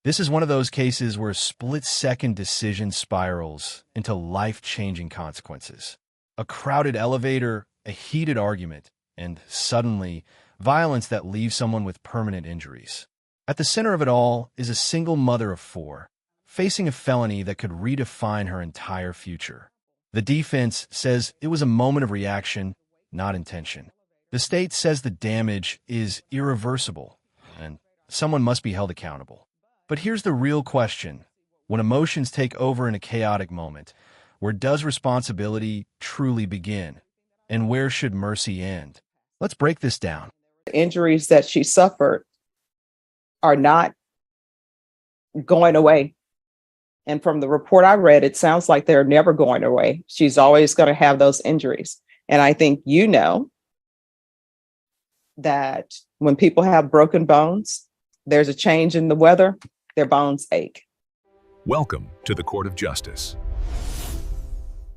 This is one of those cases where a split-second decision spirals into life-changing consequences. A crowded elevator, a heated argument, and suddenly, violence that leaves someone with permanent injuries. At the center of it all is a single mother of four, facing a felony that could redefine her entire future. The defense says it was a moment of reaction, not intention. The state says the damage is irreversible, and someone must be held accountable. But here's the real question. When emotions take over in a chaotic moment, where does responsibility truly begin? And where should mercy end? Let's break this down. The injuries that she suffered are not going away. And from the report I read, it sounds like they're never going away. She's always going to have those injuries. And I think you know that when people have broken bones, there's a change in the weather, their bones ache. Welcome to the Court of Justice.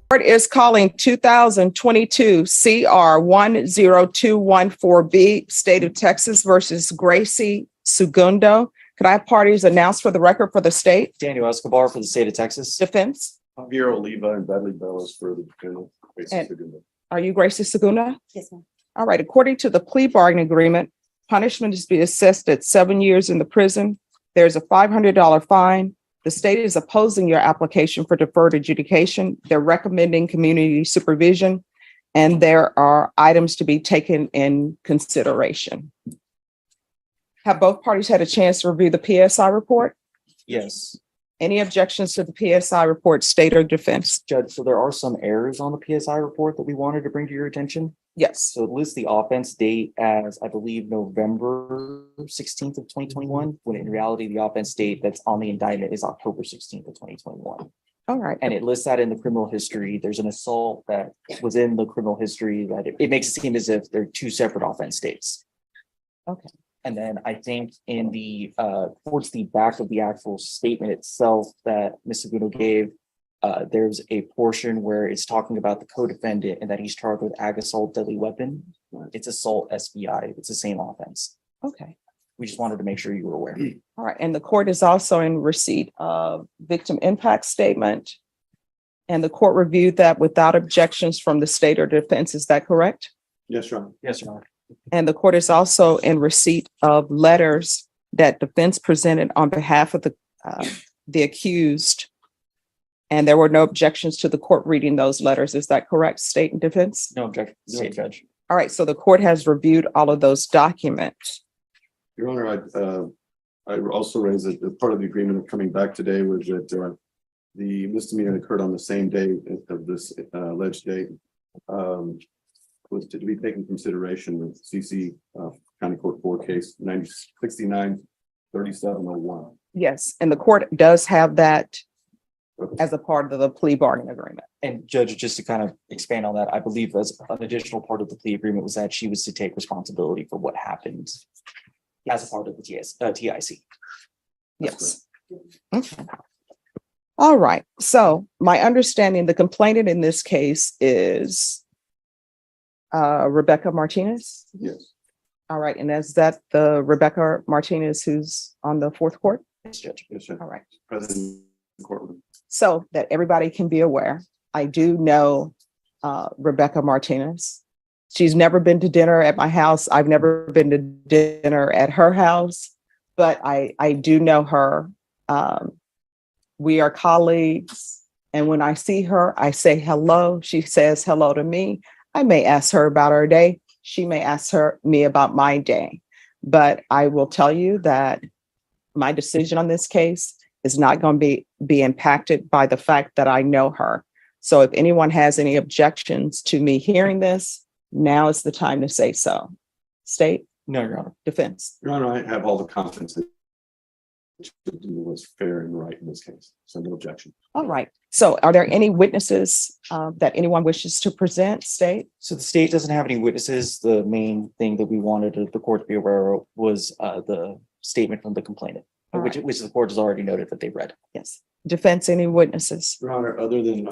Court is calling 2022 CR 10214B, State of Texas versus Gracie Segundo. Could I have parties announced for the record for the state? Daniel Escobar for the state of Texas. Defense. Javier Oliva and Bradley Bellis for the defendant. Are you Gracie Segundo? Yes, ma'am. All right. According to the plea bargaining agreement, punishment is to be assessed at 7 years in the prison. There's a $500 fine. The state is opposing your application for deferred adjudication. They're recommending community supervision, and there are items to be taken in consideration. Have both parties had a chance to review the PSI report? Yes, Any objections to the PSI report, state or defense? Judge, so there are some errors on the PSI report that we wanted to bring to your attention. Yes. So it lists the offense date as, I believe, November 16th of 2021, when in reality, the offense date that's on the indictment is October 16th of 2021. All right. And it lists that in the criminal history. There's an assault that was in the criminal history that it makes it seem as if they're two separate offense dates. Okay. And then I think in the towards the back of the actual statement itself that Ms. Segundo gave, there's a portion where it's talking about the co-defendant and that he's charged with ag assault deadly weapon. It's assault SBI. It's the same offense. Okay. We just wanted to make sure you were aware. All right. And the court is also in receipt of victim impact statement. And the court reviewed that without objections from the state or defense. Is that correct? Yes, Your Honor. Yes, Your Honor. And the court is also in receipt of letters that defense presented on behalf of the accused. And there were no objections to the court reading those letters. Is that correct, state and defense? No objection, state judge. All right. So the court has reviewed all of those documents. Your Honor, I also raised that part of the agreement of coming back today was that the misdemeanor occurred on the same day of this alleged date. Was to be taken into consideration with CC County Court 4 case 69-3701. Yes. And the court does have that as a part of the plea bargaining agreement. And Judge, just to kind of expand on that, I believe as an additional part of the plea agreement was that she was to take responsibility for what happened as a part of the TIC. Yes. Okay. All right. So my understanding, the complainant in this case is Rebecca Martinez. Yes. All right. And is that the Rebecca Martinez who's on the fourth court? Yes, Judge. Yes, sir. All right. President of the courtroom. So that everybody can be aware, I do know Rebecca Martinez. She's never been to dinner at my house. I've never been to dinner at her house, but I do know her. We are colleagues. And when I see her, I say hello. She says hello to me. I may ask her about her day. She may ask me about my day. But I will tell you that my decision on this case is not going to be impacted by the fact that I know her. So if anyone has any objections to me hearing this, now is the time to say so. State? No, Your Honor. Defense? Your Honor, I have all the confidence that it was fair and right in this case. So no objection. All right. So are there any witnesses that anyone wishes to present, state? So the state doesn't have any witnesses. The main thing that we wanted the court to be aware of was the statement from the complainant, which the court has already noted that they read. Yes. Defense, any witnesses? Your Honor, other than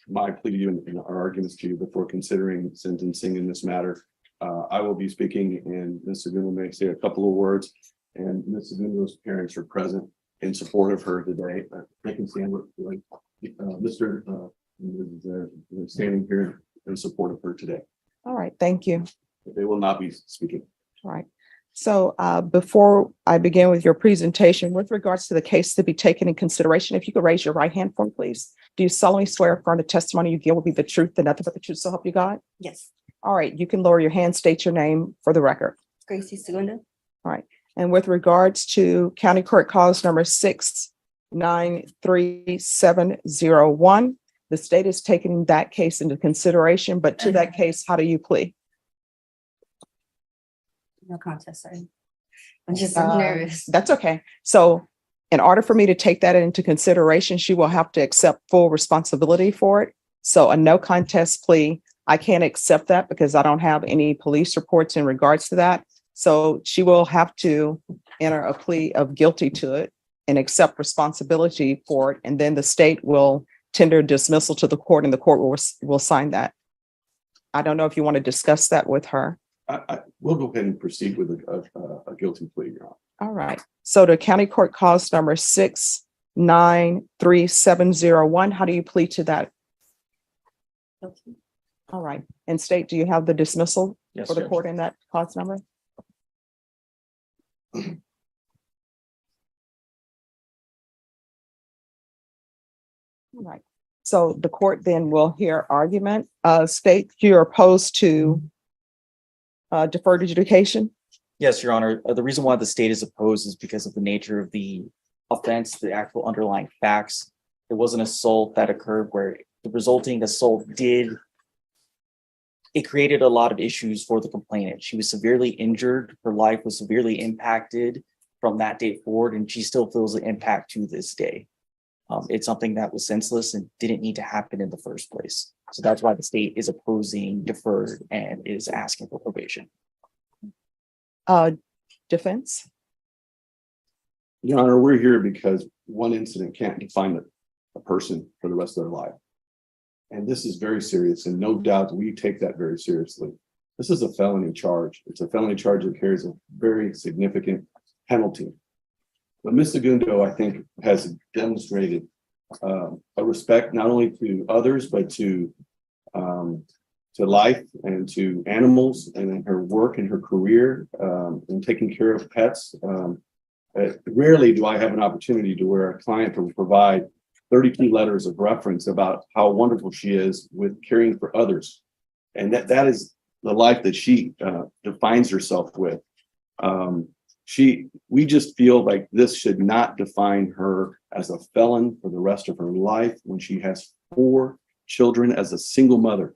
my plea to you and our arguments to you before considering sentencing in this matter, I will be speaking and Ms. Segundo may say a couple of words, and Ms. Segundo's parents are present in support of her today. I can stand with Mr. is standing here in support of her today. All right, thank you. They will not be speaking. All right. So before I begin with your presentation, with regards to the case to be taken in consideration, if you could raise your right hand for me, please. Do you solemnly swear affirm the testimony you give will be the truth and nothing but the truth, so help you God? Yes, All right, you can lower your hand, state your name for the record. Gracie Segunda. And with regards to County Court Cause number 693-701, the state is taking that case into consideration, but to that case, how do you plead? No contest, sorry. I'm just so nervous. That's okay. So in order for me to take that into consideration, she will have to accept full responsibility for it. So a no contest plea, I can't accept that because I don't have any police reports in regards to that. So she will have to enter a plea of guilty to it and accept responsibility for it. And then the state will tender dismissal to the court and the court will sign that. I don't know if you want to discuss that with her. I will go ahead and proceed with a guilty plea, Your Honor. All right. So to County Court Cause number 693-701, how do you plead to that? Guilty. All right. And state, do you have the dismissal Yes, for the Judge. court in that cause number? All right. So the court then will hear argument. State, you're opposed to deferred adjudication? Yes, Your Honor. The reason why the state is opposed is because of the nature of the offense, the actual underlying facts. There was an assault that occurred where the resulting assault it created a lot of issues for the complainant. She was severely injured. Her life was severely impacted from that date forward, and she still feels the impact to this day. It's something that was senseless and didn't need to happen in the first place. So that's why the state is opposing deferred and is asking for probation. Defense? Your Honor, we're here because one incident can't define a person for the rest of their life. And this is very serious, and no doubt we take that very seriously. This is a felony charge. It's a felony charge that carries a very significant penalty. But Ms. Segundo, I think, has demonstrated a respect not only to others, but to life and to animals, and in her work and her career in taking care of pets. Rarely do I have an opportunity to where a client will provide 32 letters of reference about how wonderful she is with caring for others. And that is the life that she defines herself with. We just feel like this should not define her as a felon for the rest of her life when she has 4 children as a single mother.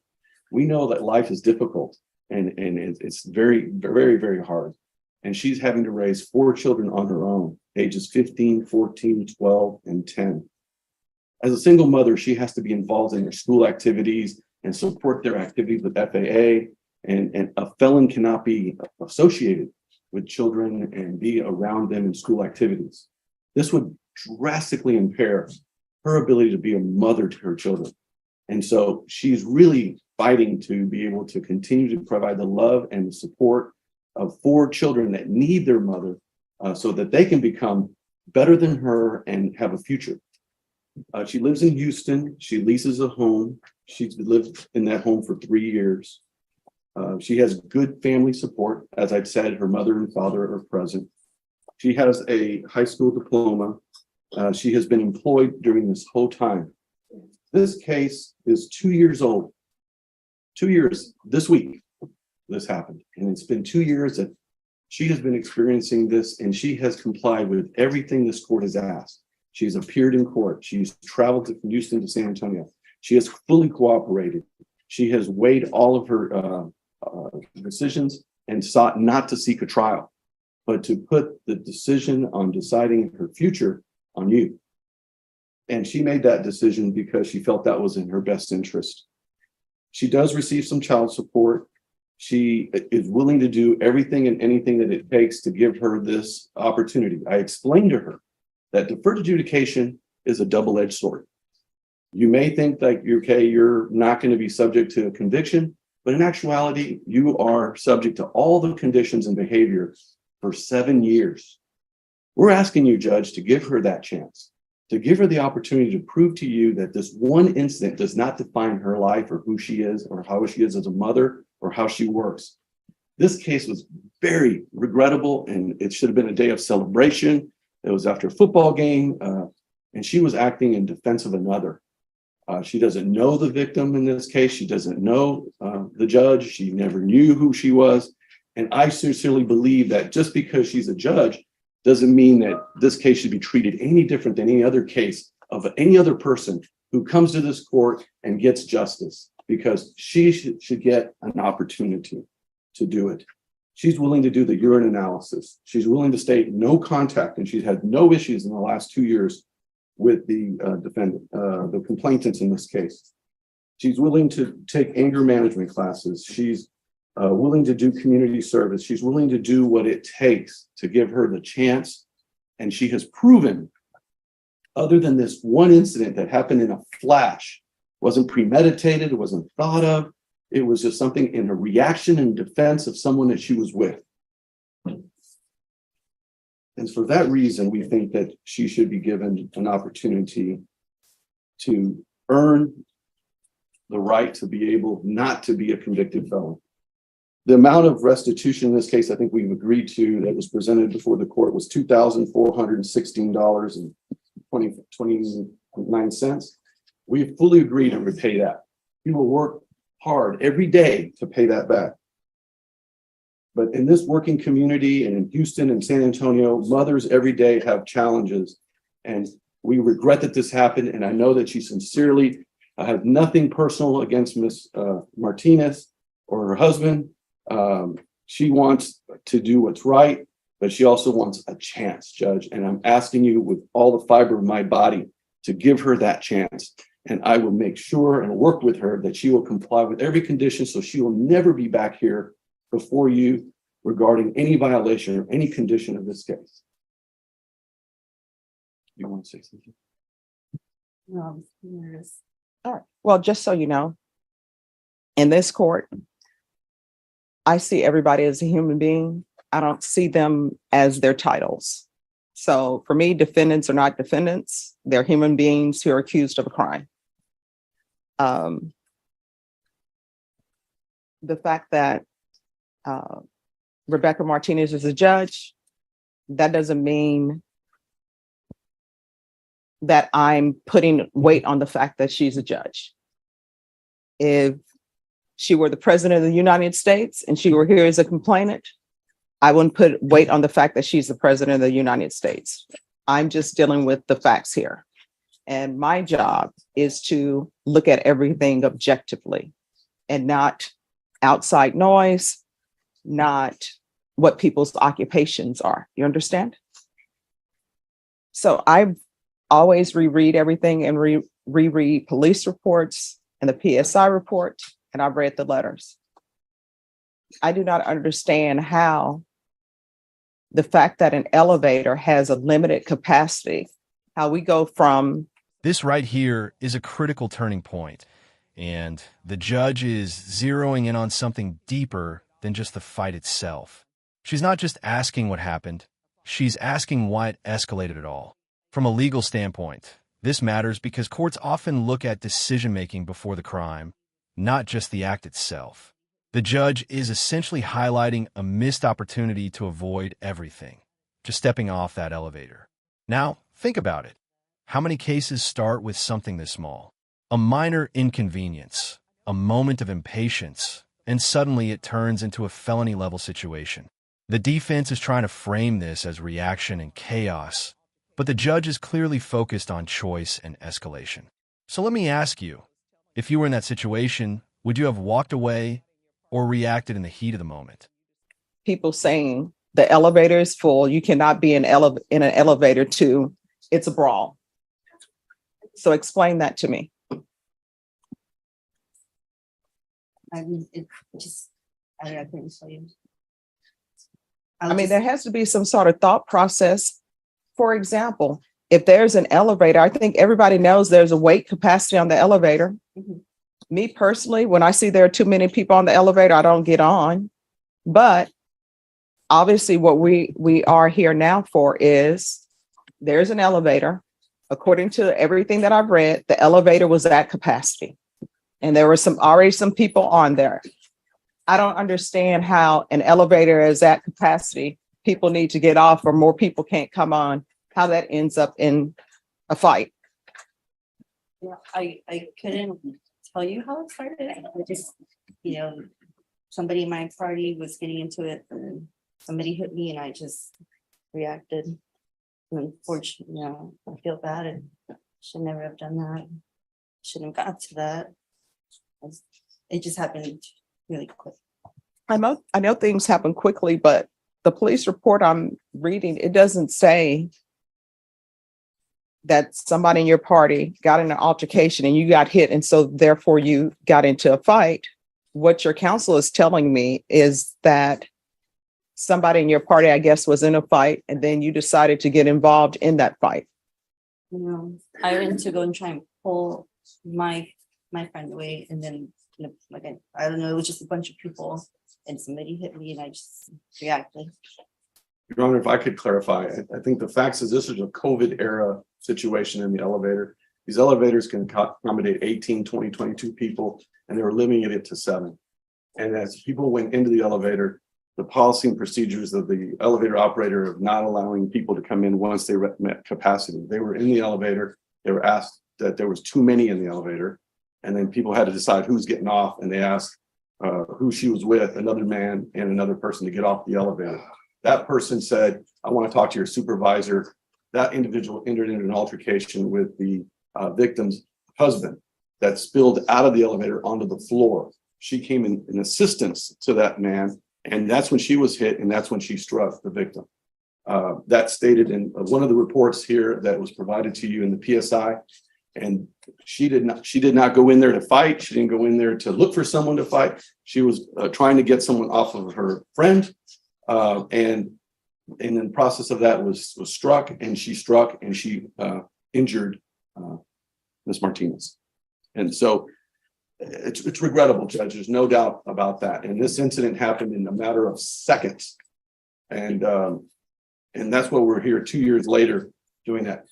We know that life is difficult and it's very, very, very hard. And she's having to raise 4 children on her own, ages 15, 14, 12, and 10. As a single mother, she has to be involved in their school activities and support their activities with FAA. And a felon cannot be associated with children and be around them in school activities. This would drastically impair her ability to be a mother to her children. And so she's really fighting to be able to continue to provide the love and the support of 4 children that need their mother so that they can become better than her and have a future. She lives in Houston. She leases a home. She's lived in that home for 3 years. She has good family support. As I've said, her mother and father are present. She has a high school diploma. She has been employed during this whole time. This case is 2 years old. 2 years this week, this happened. And it's been 2 years that she has been experiencing this, and she has complied with everything this court has asked. She's appeared in court. She's traveled from Houston to San Antonio. She has fully cooperated. She has weighed all of her decisions and sought not to seek a trial, but to put the decision on deciding her future on you. And she made that decision because she felt that was in her best interest. She does receive some child support. She is willing to do everything and anything that it takes to give her this opportunity. I explained to her that deferred adjudication is a double-edged sword. You may think like, you're not going to be subject to a conviction, but in actuality, you are subject to all the conditions and behavior for 7 years. We're asking you, Judge, to give her that chance, to give her the opportunity to prove to you that this one incident does not define her life or who she is or how she is as a mother or how she works. This case was very regrettable, and it should have been a day of celebration. It was after a football game, and she was acting in defense of another. She doesn't know the victim in this case. She doesn't know the judge. She never knew who she was. And I sincerely believe that just because she's a judge doesn't mean that this case should be treated any different than any other case of any other person who comes to this court and gets justice, because she should get an opportunity to do it. She's willing to do the urine analysis. She's willing to state no contact, and she's had no issues in the last 2 years with the defendant, the complainants in this case. She's willing to take anger management classes. She's willing to do community service. She's willing to do what it takes to give her the chance. And she has proven, other than this one incident that happened in a flash, wasn't premeditated, it wasn't thought of, it was just something in a reaction and defense of someone that she was with. And for that reason, we think that she should be given an opportunity to earn the right to be able not to be a convicted felon. The amount of restitution in this case, I think we've agreed to, that was presented before the court, was $2,416.29. We fully agreed and repay that. We will work hard every day to pay that back. But in this working community and in Houston and San Antonio, mothers every day have challenges. And we regret that this happened. And I know that she sincerely had nothing personal against Ms. Martinez or her husband. She wants to do what's right, but she also wants a chance, Judge. And I'm asking you with all the fiber of my body to give her that chance. And I will make sure and work with her that she will comply with every condition, so she will never be back here before you regarding any violation or any condition of this case. You want to say something? No, I'm nervous. All right. Well, just so you know, in this court, I see everybody as a human being. I don't see them as their titles. So for me, defendants are not defendants. They're human beings who are accused of a crime. The fact that Rebecca Martinez is a judge, that doesn't mean that I'm putting weight on the fact that she's a judge. If she were the president of the United States and she were here as a complainant, I wouldn't put weight on the fact that she's the president of the United States. I'm just dealing with the facts here. And my job is to look at everything objectively and not outside noise, not what people's occupations are. You understand? So I always reread everything and reread police reports and the PSI report, and I've read the letters. I do not understand how the fact that an elevator has a limited capacity, how we go from... This right here is a critical turning point, and the judge is zeroing in on something deeper than just the fight itself. She's not just asking what happened, she's asking why it escalated at all. From a legal standpoint, this matters because courts often look at decision-making before the crime, not just the act itself. The judge is essentially highlighting a missed opportunity to avoid everything, just stepping off that elevator. Now, think about it. How many cases start with something this small? A minor inconvenience, a moment of impatience, and suddenly it turns into a felony-level situation. The defense is trying to frame this as reaction and chaos, but the judge is clearly focused on choice and escalation. So let me ask you, if you were in that situation, would you have walked away or reacted in the heat of the moment? People saying the elevator is full, you cannot be in an elevator to, it's a brawl. So explain that to me. I mean, it just, I couldn't show you. I mean, there has to be some sort of thought process. For example, if there's an elevator, I think everybody knows there's a weight capacity on the elevator. Mhm. Me personally, when I see there are too many people on the elevator, I don't get on. But obviously what we are here now for is there's an elevator. According to everything that I've read, the elevator was at capacity. And there were already some people on there. I don't understand how an elevator is at capacity. People need to get off or more people can't come on, how that ends up in a fight. Yeah, I couldn't tell you how it started. I just, somebody in my party was getting into it and somebody hit me and I just reacted. And unfortunately, I feel bad and should never have done that. Shouldn't have got to that. It just happened really quick. I know things happen quickly, but the police report I'm reading, it doesn't say that somebody in your party got in an altercation and you got hit, and so therefore you got into a fight. What your counsel is telling me is that somebody in your party, I guess, was in a fight, and then you decided to get involved in that fight. I went to go and try and pull my friend away, and then I don't know, it was just a bunch of people, and somebody hit me, and I just reacted. Your Honor, if I could clarify, I think the facts is this is a COVID era situation in the elevator. These elevators can accommodate 18, 20, 22 people, and they were limiting it to 7. And as people went into the elevator, the policy and procedures of the elevator operator of not allowing people to come in once they met capacity. They were in the elevator. They were asked that there was too many in the elevator. And then people had to decide who's getting off. And they asked who she was with, another man and another person, to get off the elevator. That person said, I want to talk to your supervisor. That individual entered into an altercation with the victim's husband that spilled out of the elevator onto the floor. She came in assistance to that man. And that's when she was hit, and that's when she struck the victim. That's stated in one of the reports here that was provided to you in the PSI. And she did not go in there to fight. She didn't go in there to look for someone to fight. She was trying to get someone off of her friend. And in the process of that was struck, and she injured Ms. Martinez. And so it's regrettable, Judge. There's no doubt about that. And this incident happened in a matter of seconds. And that's why we're here 2 years later doing that.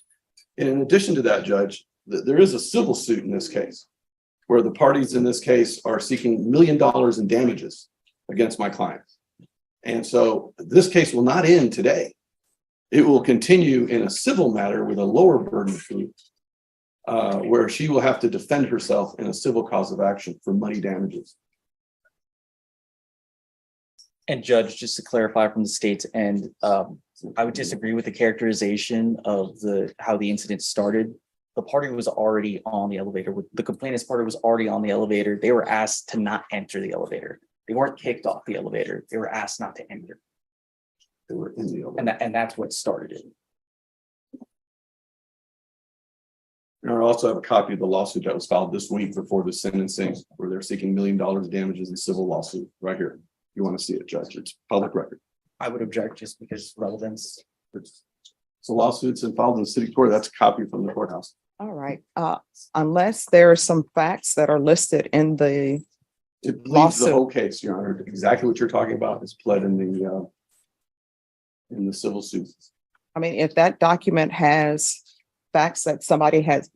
And in addition to that, Judge, there is a civil suit in this case where the parties in this case are seeking $1 million in damages against my client. And so this case will not end today. It will continue in a civil matter with a lower burden of proof, where she will have to defend herself in a civil cause of action for money damages. And Judge, just to clarify from the state's end, I would disagree with the characterization of how the incident started. The party was already on the elevator. The complainant's party was already on the elevator. They were asked to not enter the elevator. They weren't kicked off the elevator. They were asked not to enter. They were in the elevator. And that's what started it. And I also have a copy of the lawsuit that was filed this week before the sentencing, where they're seeking $1 million damages in civil lawsuit right here. You want to see it, Judge? It's public record. I would object just because relevance. So lawsuits and filed in the city court. That's a copy from the courthouse. All right. Unless there are some facts that are listed in the It pleads lawsuit. the whole case, Your Honor. Exactly what you're talking about is pled in the civil suit. I mean, if that document has facts that somebody has,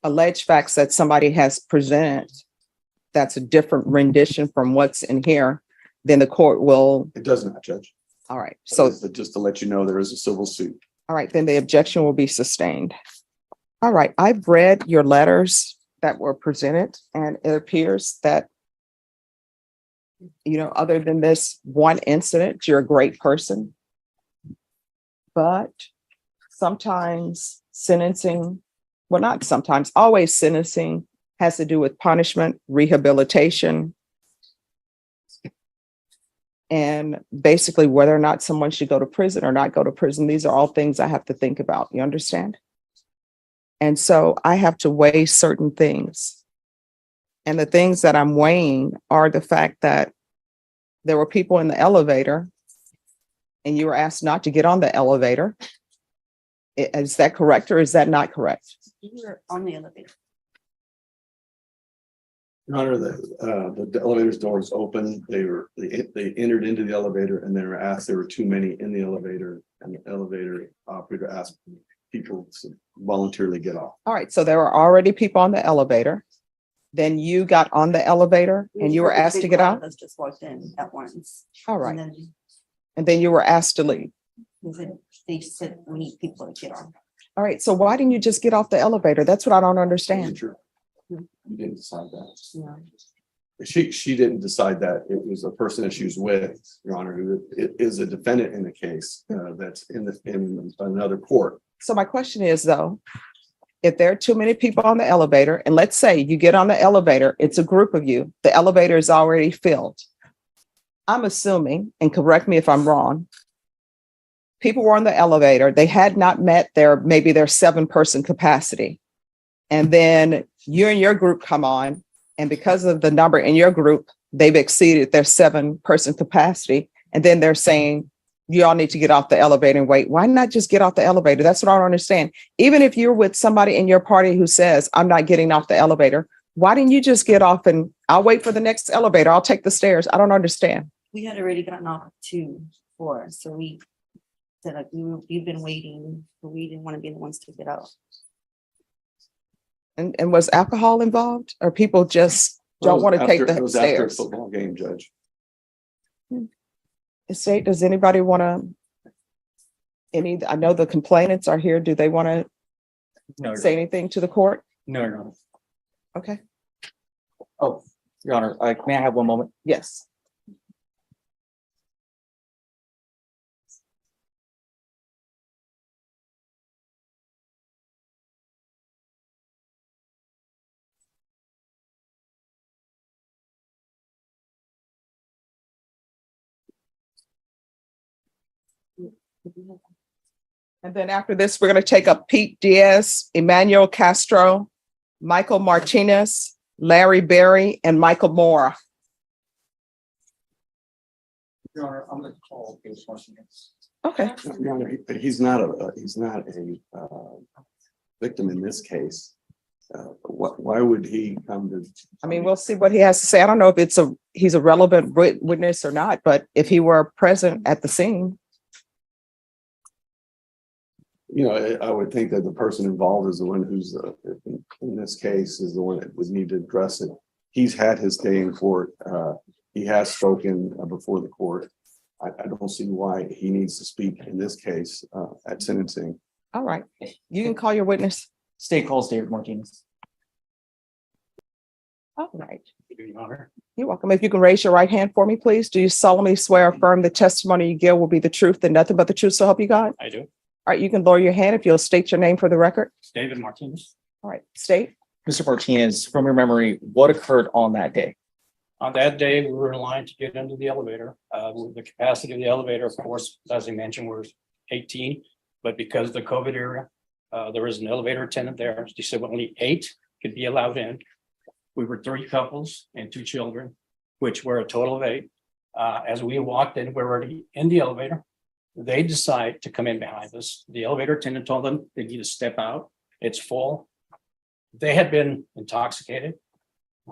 alleged facts that somebody has presented, that's a different rendition from what's in here, then the court will. It does not, Judge. All right. So, just to let you know, there is a civil suit. all right, then the objection will be sustained. All right. I've read your letters that were presented, and it appears that, other than this one incident, you're a great person. But sometimes sentencing, not sometimes, always sentencing has to do with punishment, rehabilitation, and basically whether or not someone should go to prison or not go to prison. These are all things I have to think about. You understand? And so I have to weigh certain things. And the things that I'm weighing are the fact that there were people in the elevator and you were asked not to get on the elevator. Is that correct or is that not correct? You were on the elevator. Your Honor, the elevator's doors open. They entered into the elevator and they were asked, there were too many in the elevator, and the elevator operator asked people to voluntarily get off. All right, so there were already people on the elevator. Then you got on the elevator and you were asked to get out? Us just walked in at once. All right, And and then you were asked to leave. then they said we need people to get on. All right, so why didn't you just get off the elevator? That's what I don't understand. You didn't decide that. No. She didn't decide that. It was a person that she was with, Your Honor, who is a defendant in the case that's in another court. So my question is though, if there are too many people on the elevator, and let's say you get on the elevator, it's a group of you, the elevator is already filled. I'm assuming, and correct me if I'm wrong, people were on the elevator, they had not met maybe their 7-person capacity. And then you and your group come on, and because of the number in your group, they've exceeded their 7-person capacity. And then they're saying, you all need to get off the elevator and wait. Why not just get off the elevator? That's what I don't understand. Even if you're with somebody in your party who says, I'm not getting off the elevator, why didn't you just get off and I'll wait for the next elevator? I'll take the stairs. I don't understand. We had already gotten off 2 floors, so we said like we've been waiting, but we didn't want to be the ones to get out. And was alcohol involved, or people just don't want to take It the was after a stairs? football game, Judge. Estate, does anybody want to, I know the complainants are here. Do they want No, to say anything to the court? no, Your Honor. Okay, Oh, Your Honor, may I have one moment? yes. And then after this, we're going to take up Pete Diaz, Emmanuel Castro, Michael Martinez, Larry Berry, and Michael Moore. Your Honor, I'm gonna call case Martinez. Okay, Your Honor, he's not a victim in this case. Why would he come to? I mean, we'll see what he has to say. I don't know if he's a relevant witness or not, but if he were present at the scene. You know, I would think that the person involved is the one who's, in this case, is the one that would need to address it. He's had his day in court. He has spoken before the court. I don't see why he needs to speak in this case at sentencing. All right, you can call your witness. State calls David Martinez. All right, Your Honor. you're welcome. If you can raise your right hand for me, please. Do you solemnly swear or affirm the testimony you give will be the truth and nothing but the truth, so help you God? I do. All right, you can lower your hand if you'll state your name for the record. David Martinez. All right, state. Mr. Martinez, from your memory, what occurred on that day? On that day, we were in line to get into the elevator. The capacity of the elevator, of course, as I mentioned, was 18. But because of the COVID era, there was an elevator attendant there. She said only 8 could be allowed in. We were 3 couples and 2 children, which were a total of 8. As we walked in, we were already in the elevator. They decide to come in behind us. The elevator attendant told them they need to step out. It's full. They had been intoxicated.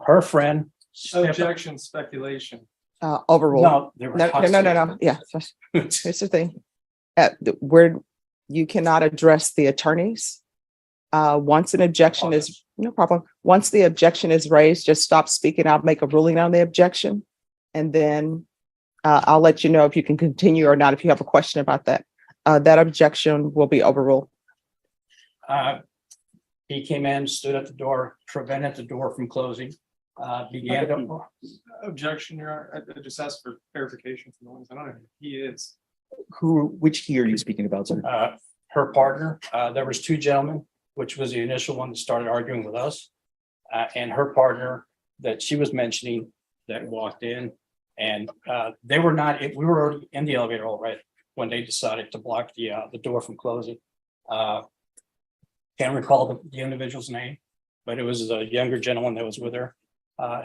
Her friend. Objection, speculation. Overruled. No, they were No. Yeah, here's the thing. You cannot address the attorneys. Once an objection is, no problem. Once the objection is raised, just stop speaking. I'll make a ruling on the objection. And then I'll let you know if you can continue or not, if you have a question about that. That objection will be overruled. He came in, stood at the door, prevented the door from closing, began to. Objection, Your Honor. I just asked for clarification from the ones. I don't know who he is. Which he are you speaking about, sir? Her partner, there was 2 gentlemen, which was the initial one that started arguing with us. And her partner that she was mentioning that walked in, and they were not, we were already in the elevator already when they decided to block the door from closing. Can't recall the individual's name, but it was a younger gentleman that was with her.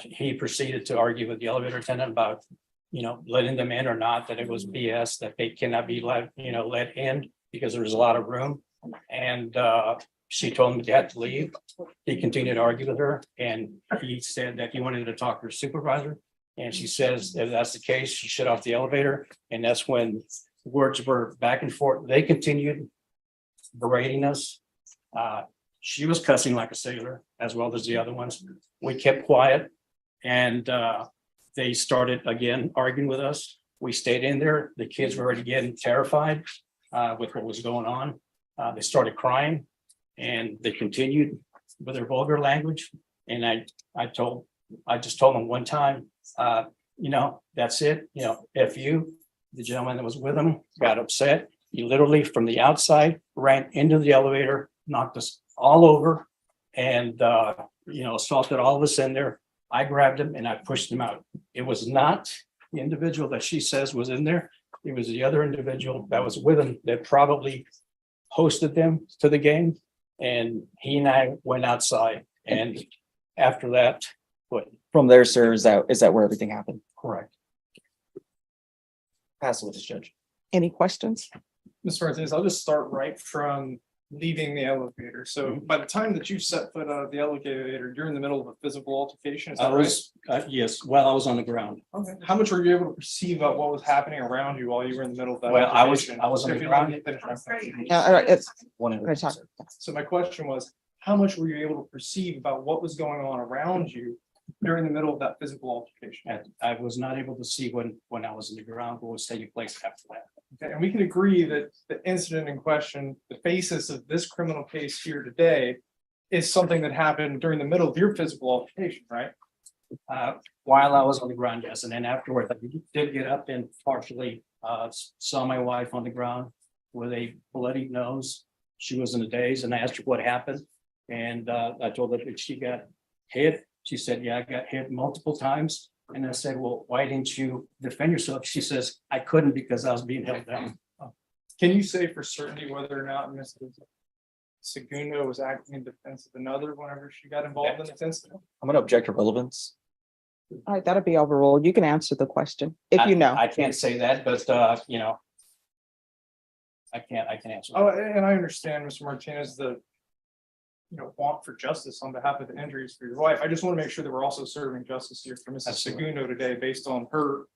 He proceeded to argue with the elevator attendant about, letting them in or not, that it was BS, that they cannot be let in because there was a lot of room. And she told him he had to leave. He continued to argue with her, and he said that he wanted to talk to her supervisor. And she says if that's the case, she shut off the elevator. And that's when words were back and forth. They continued berating us. She was cussing like a sailor, as well as the other ones. We kept quiet, and they started again arguing with us. We stayed in there. The kids were already getting terrified with what was going on. They started crying, and they continued with their vulgar language. And I just told them one time, that's it. If you, the gentleman that was with him, got upset. He literally from the outside ran into the elevator, knocked us all over, and assaulted all of us in there. I grabbed him and I pushed him out. It was not the individual that she says was in there. It was the other individual that was with him that probably hosted them to the game. And he and I went outside. And after that, what? From there, sir, is that where everything happened? Correct. Pass it with this judge. Any questions? Mr. Martinez, I'll just start right from leaving the elevator. So by the time that you set foot out of the elevator, you're in the middle of a physical altercation. Is that I was, yes, while I was on the ground. right? Okay. How much were you able to perceive about what was happening around you while you were in the middle of that? Well, I was altercation? on the If you ground. let me finish my question. All right, it's, One I'm gonna talk. So my question was, how much were you able to perceive about what was going on around you during the middle of that physical altercation? And I was not able to see when I was in the ground what was taking place after that. Okay, and we can agree that the incident in question, the basis of this criminal case here today, is something that happened during the middle of your physical altercation, right? While I was on the ground, yes, and then afterward, I did get up and partially saw my wife on the ground with a bloody nose. She was in a daze, and I asked her what happened, and I told her that she got hit. She said, "Yeah, I got hit multiple times." And I said, "Well, why didn't you defend yourself?" She says, "I couldn't because I was being held down." Can you say for certainty whether or not Mrs. Segundo was acting in defense of another whenever she got involved in this incident? I'm gonna object to relevance. All right, that'll be overruled. You can answer the question if you know. I can't say that, but I can't answer. Oh, and I understand, Mr. Martinez, the want for justice on behalf of the injuries for your wife. I just want to make sure that we're also serving justice here for Mrs. Absolutely. Segundo today based on her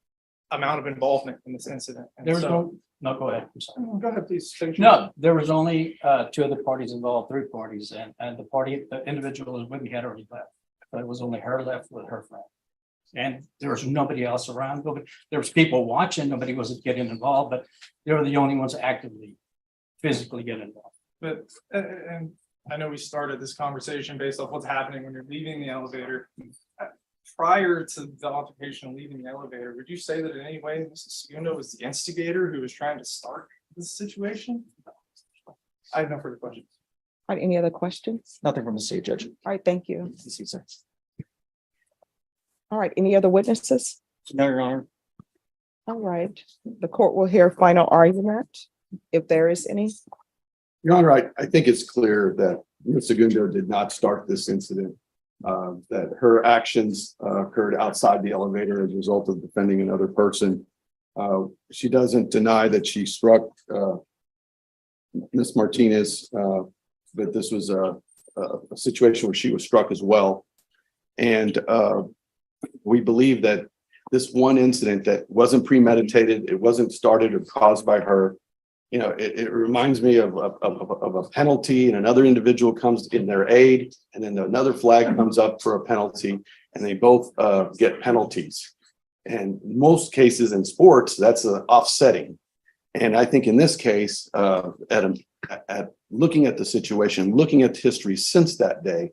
amount of involvement in this incident. And There was so- no, go ahead. I'm sorry. Go ahead, please. finish. No, there was only two other parties involved, three parties, and the individual who was with me had already left. But it was only her left with her friend. And there was nobody else around. There was people watching, nobody was getting involved, but they were the only ones actively, physically getting involved. But, and I know we started this conversation based off what's happening when you're leaving the elevator. Prior to the altercation and leaving the elevator, would you say that in any way Mrs. Segundo was the instigator who was trying to start this situation? I have no further questions. All right, any other questions? Nothing from the state judge. All right, thank you. This is, sir. All right, any other witnesses? No, Your Honor. All right, the court will hear final argument if there is any. Your Honor, I think it's clear that Ms. Segundo did not start this incident. That her actions occurred outside the elevator as a result of defending another person. She doesn't deny that she struck Ms. Martinez, but this was a situation where she was struck as well. And we believe that this one incident that wasn't premeditated, it wasn't started or caused by her. It reminds me of a penalty, and another individual comes to get their aid, and then another flag comes up for a penalty, and they both get penalties. And most cases in sports, that's offsetting. And I think in this case, at looking at the situation, looking at history since that day,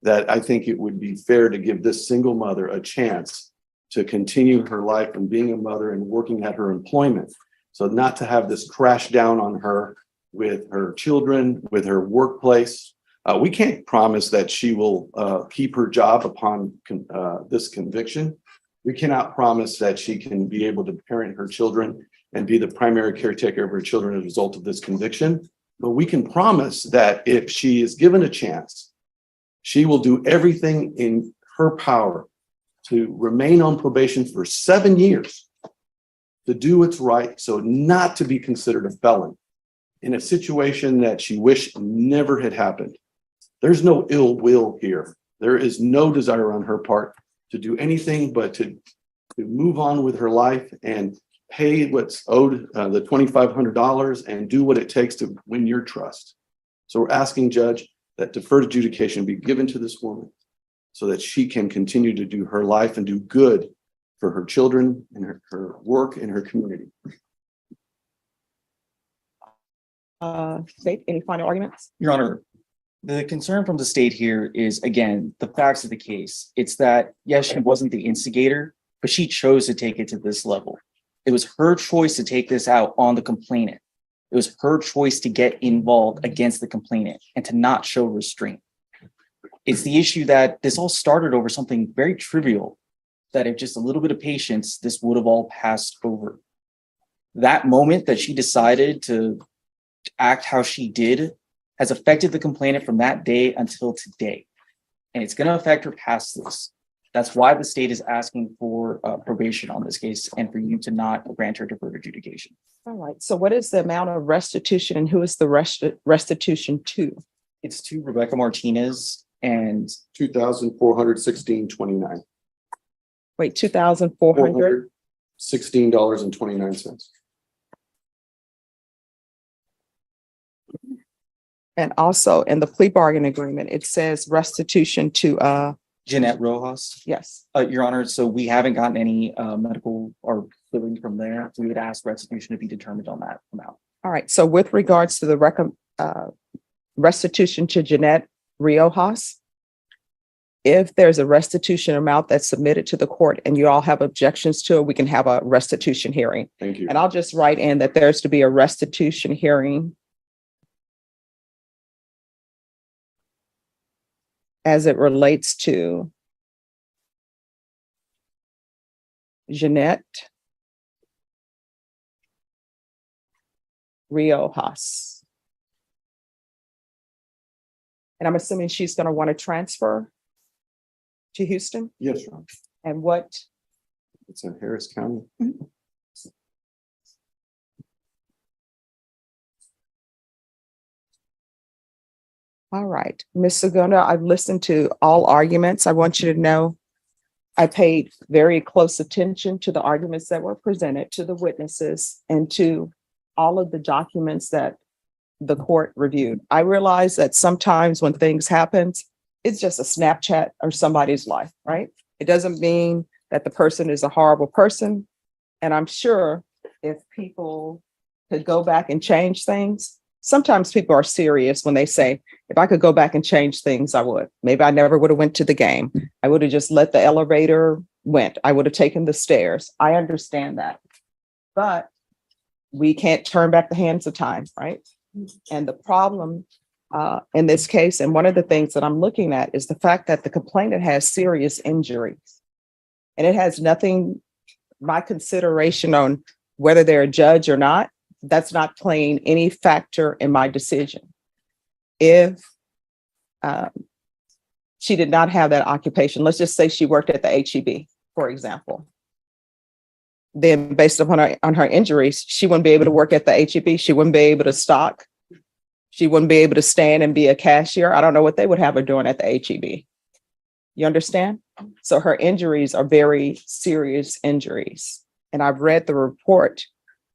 that I think it would be fair to give this single mother a chance to continue her life and being a mother and working at her employment. So not to have this crash down on her with her children, with her workplace. We can't promise that she will keep her job upon this conviction. We cannot promise that she can be able to parent her children and be the primary caretaker of her children as a result of this conviction. But we can promise that if she is given a chance, she will do everything in her power to remain on probation for 7 years, to do what's right, so not to be considered a felon. in a situation that she wished never had happened. There's no ill will here. There is no desire on her part to do anything but to move on with her life and pay what's owed, the $2,500, and do what it takes to win your trust. So we're asking, Judge, that deferred adjudication be given to this woman so that she can continue to do her life and do good for her children and her work and her community. State, any final arguments? Your Honor, the concern from the state here is, again, the facts of the case. It's that, yes, she wasn't the instigator, but she chose to take it to this level. It was her choice to take this out on the complainant. It was her choice to get involved against the complainant and to not show restraint. It's the issue that this all started over something very trivial, that if just a little bit of patience, this would have all passed over. That moment that she decided to act how she did has affected the complainant from that day until today. And it's going to affect her past this. That's why the state is asking for probation on this case and for you to not grant her deferred adjudication. All right. So what is the amount of restitution and who is the restitution to? It's to Rebecca Martinez and $2,416.29. Wait, 2,400? $16.29. And also in the plea bargain agreement, it says restitution to, Jeanette Rojas. yes. Your Honor, so we haven't gotten any medical or billing from there. We would ask restitution to be determined on that amount. All right. So with regards to the restitution to Jeanette Riojas, if there's a restitution amount that's submitted to the court and you all have objections to it, we can have a restitution hearing. Thank you. And I'll just write in that there's to be a restitution hearing as it relates to Jeanette Riojas. And I'm assuming she's going to want to transfer to Houston? Yes, Your Honor. And what? It's in Harris County. All right, Ms. Segunda, I've listened to all arguments. I want you to know I paid very close attention to the arguments that were presented, to the witnesses, and to all of the documents that the court reviewed. I realize that sometimes when things happen, it's just a Snapchat or somebody's life, right? It doesn't mean that the person is a horrible person. And I'm sure if people could go back and change things, sometimes people are serious when they say, if I could go back and change things, I would. Maybe I never would have went to the game. I would have just let the elevator went. I would have taken the stairs. I understand that. But we can't turn back the hands of time, right? And the problem in this case, and one of the things that I'm looking at is the fact that the complainant has serious injuries. And it has nothing, my consideration on whether they're a judge or not, that's not playing any factor in my decision. If she did not have that occupation, let's just say she worked at the HEB, for example, then based upon her injuries, she wouldn't be able to work at the HEB. She wouldn't be able to stock. She wouldn't be able to stand and be a cashier. I don't know what they would have her doing at the HEB. You understand? So her injuries are very serious injuries. And I've read the report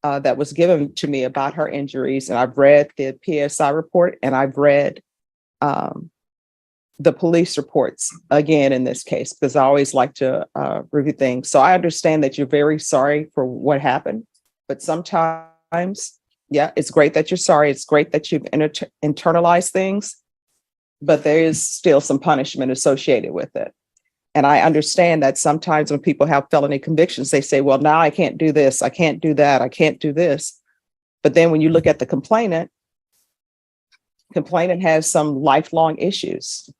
that was given to me about her injuries. And I've read the PSI report and I've read the police reports again in this case, because I always like to review things. So I understand that you're very sorry for what happened, but sometimes, yeah, it's great that you're sorry. It's great that you've internalized things, but there is still some punishment associated with it. And I understand that sometimes when people have felony convictions, they say, well, now I can't do this. I can't do that. I can't do this. But then when you look at the complainant has some lifelong issues.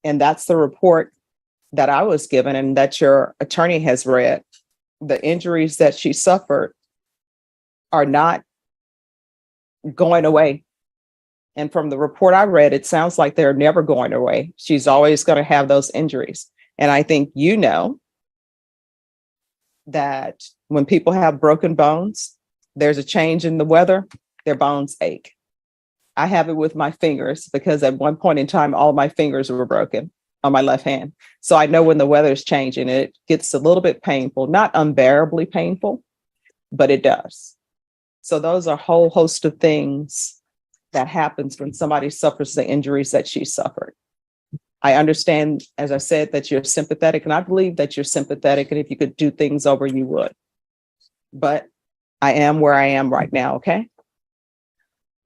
And that's the report that I was given and that your attorney has read. The injuries that she suffered are not going away. And from the report I read, it sounds like they're never going away. She's always going to have those injuries. And I think you know that when people have broken bones, there's a change in the weather, their bones ache. I have it with my fingers because at one point in time, all my fingers were broken on my left hand. So I know when the weather's changing, it gets a little bit painful, not unbearably painful, but it does. So those are a whole host of things that happens when somebody suffers the injuries that she suffered. I understand, as I said, that you're sympathetic, and I believe that you're sympathetic, and if you could do things over, you would. But I am where I am right now, okay?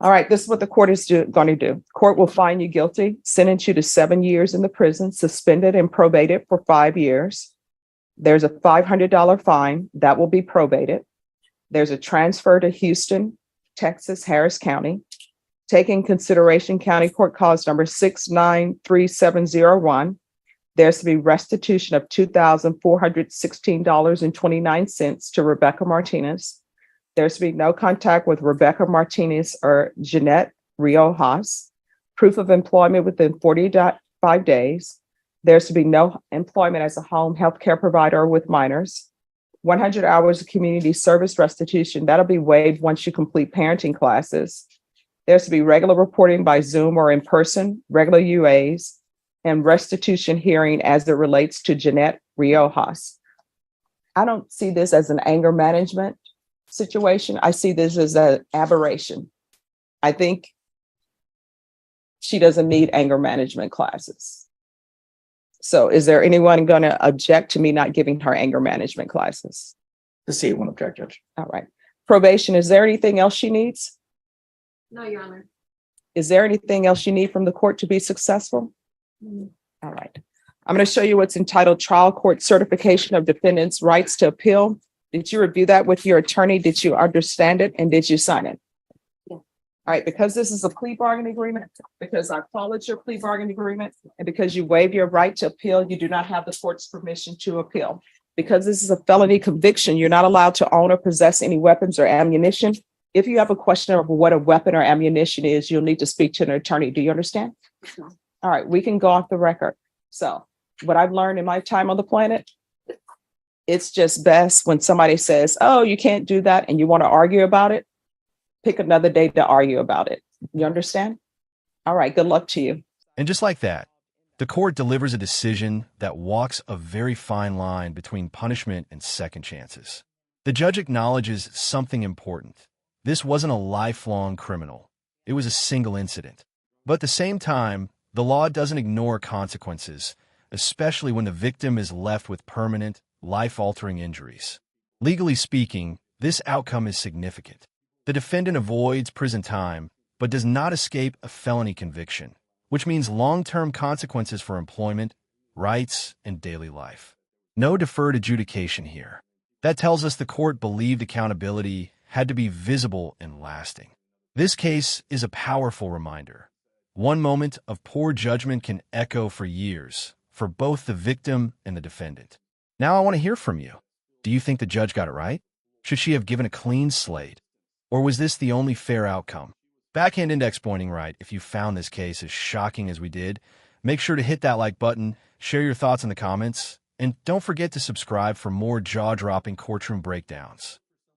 All right, this is what the court is going to do. Court will find you guilty, sentence you to 7 years in the prison, suspended and probated for 5 years. There's a $500 fine that will be probated. There's a transfer to Houston, Texas, Harris County. Taking consideration County Court Cause number 693701, there's to be restitution of $2,416.29 to Rebecca Martinez. There's to be no contact with Rebecca Martinez or Jeanette Riojas. Proof of employment within 45 days. There's to be no employment as a home health care provider with minors. 100 hours of community service restitution. That'll be waived once you complete parenting classes. There's to be regular reporting by Zoom or in person, regular UAs, and restitution hearing as it relates to Jeanette Riojas. I don't see this as an anger management situation. I see this as an aberration. I think she doesn't need anger management classes. So is there anyone going to object to me not giving her anger management classes? The state won't object, Judge. All right. Probation, is there anything else she needs? No, Your Honor. Is there anything else you need from the court to be successful? All right. I'm going to show you what's entitled Trial Court Certification of Defendants' Rights to Appeal. Did you review that with your attorney? Did you understand it? And did you sign it? Yeah. All right. Because this is a plea bargaining agreement, because I followed your plea bargaining agreement, and because you waive your right to appeal, you do not have the court's permission to appeal. Because this is a felony conviction, you're not allowed to own or possess any weapons or ammunition. If you have a question of what a weapon or ammunition is, you'll need to speak to an attorney. Do you understand? No. All right, we can go off the record. So what I've learned in my time on the planet, it's just best when somebody says, oh, you can't do that, and you want to argue about it, pick another day to argue about it. You understand? All right, good luck to you. And just like that, the court delivers a decision that walks a very fine line between punishment and second chances. The judge acknowledges something important. This wasn't a lifelong criminal. It was a single incident. But at the same time, the law doesn't ignore consequences, especially when the victim is left with permanent, life-altering injuries. Legally speaking, this outcome is significant. The defendant avoids prison time, but does not escape a felony conviction, which means long-term consequences for employment, rights, and daily life. No deferred adjudication here. That tells us the court believed accountability had to be visible and lasting. This case is a powerful reminder. One moment of poor judgment can echo for years for both the victim and the defendant. Now I want to hear from you. Do you think the judge got it right? Should she have given a clean slate? Or was this the only fair outcome? Backhand index pointing right, if you found this case as shocking as we did, make sure to hit that like button, share your thoughts in the comments, and don't forget to subscribe for more jaw-dropping courtroom breakdowns.